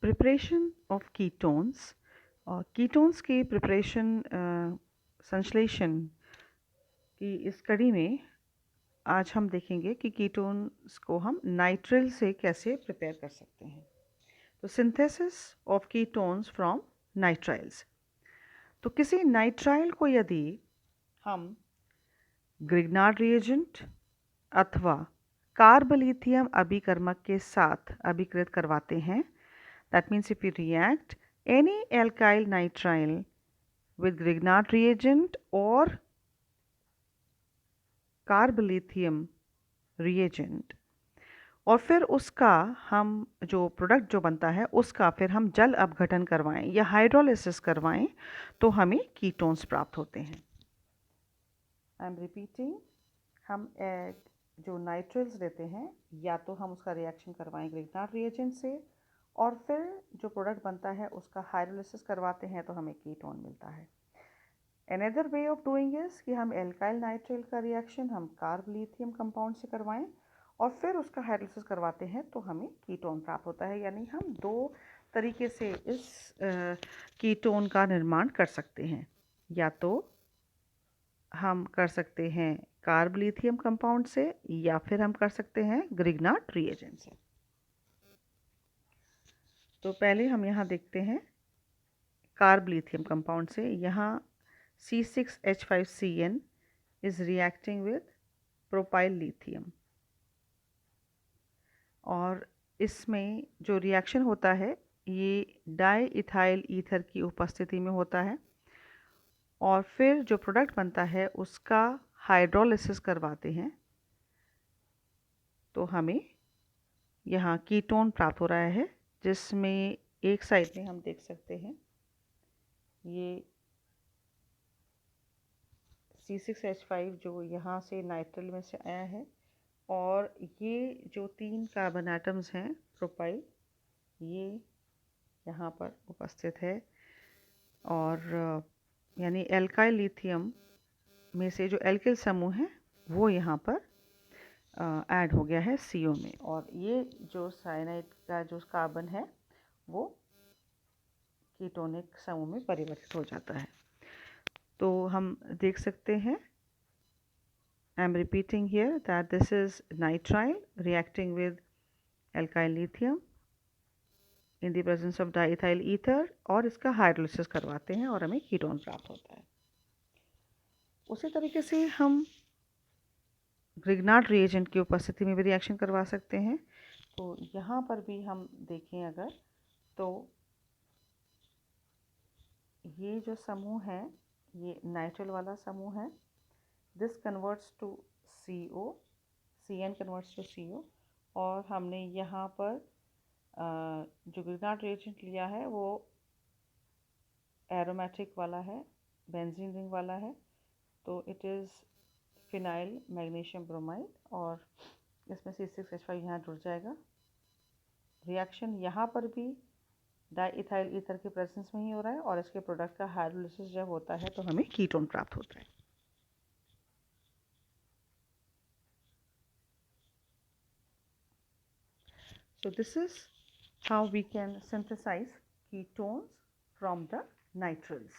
Preparation of ketones और ketones की preparation संश्लेषण की इस कड़ी में आज हम देखेंगे कि कीटोन्स को हम नाइट्रिल से कैसे प्रिपेयर कर सकते हैं। तो synthesis of ketones from nitriles. तो किसी नाइट्राइल को यदि हम ग्रिग्नार्ड रिएजेंट अथवा कार्बलिथियम अभिकर्मक के साथ अभिकृत करवाते हैं, that means if you react any alkyl nitrile with Grignard reagent or कार्बलिथियम reagent और फिर उसका हम जो प्रोडक्ट जो बनता है उसका फिर हम जल अपघटन करवाएं या हाइड्रोलिसिस करवाएं तो हमें कीटोन्स प्राप्त होते हैं। आई एम रिपीटिंग, हम जो नाइट्रिल्स देते हैं या तो हम उसका रिएक्शन करवाएं ग्रिग्नार्ड रिएजेंट से और फिर जो प्रोडक्ट बनता है उसका हाइड्रोलिसिस करवाते हैं तो हमें कीटोन मिलता है। Another way of doing is कि हम एल्काइल नाइट्राइल का रिएक्शन हम कार्बलिथियम कंपाउंड से करवाएं और फिर उसका हाइड्रोलिसिस करवाते हैं तो हमें कीटोन प्राप्त होता है। यानी हम दो तरीके से इस कीटोन का निर्माण कर सकते हैं, या तो हम कर सकते हैं कार्बलिथियम कंपाउंड से या फिर हम कर सकते हैं ग्रिग्नार्ड रिएजेंट से। तो पहले हम यहाँ देखते हैं कार्बलिथियम कंपाउंड से। यहाँ C6H5Cn is reacting with propyl lithium और इसमें जो रिएक्शन होता है ये डाई इथाइल ईथर की उपस्थिति में होता है और फिर जो प्रोडक्ट बनता है उसका हाइड्रोलिसिस करवाते हैं तो हमें यहाँ कीटोन प्राप्त हो रहा है, जिसमें एक साइड में हम देख सकते हैं ये C6H5 जो यहाँ से नाइट्रिल में से आया है और ये जो 3 कार्बन एटम्स हैं प्रोपाइल, ये यहाँ पर उपस्थित है और यानी एल्काइल लिथियम में से जो एल्किल समूह है वो यहाँ पर ऐड हो गया है CO में और ये जो साइनाइड का जो कार्बन है वो कीटोनिक समूह में परिवर्तित हो जाता है। तो हम देख सकते हैं, I am repeating here that this is nitrile reacting with alkyl lithium in the presence of diethyl ether और इसका हाइड्रोलिसिस करवाते हैं और हमें कीटोन प्राप्त होता है। उसी तरीके से हम ग्रिग्नार्ड रिएजेंट की उपस्थिति में भी रिएक्शन करवा सकते हैं। तो यहाँ पर भी हम देखें अगर तो ये जो समूह है ये नाइट्रिल वाला समूह है। This converts to CO, CN converts to CO और हमने यहाँ पर जो ग्रिग्नार्ड रिएजेंट लिया है वो एरोमेटिक वाला है, बेंजीन रिंग वाला है, तो it is phenyl magnesium bromide और इसमें C6H5 यहाँ जुड़ जाएगा। रिएक्शन यहाँ पर भी डाईइथाइल ईथर के प्रेजेंस में ही हो रहा है और इसके प्रोडक्ट का हाइड्रोलिसिस जब होता है तो हमें कीटोन प्राप्त होता है। So this is how we can synthesize ketones from the nitriles.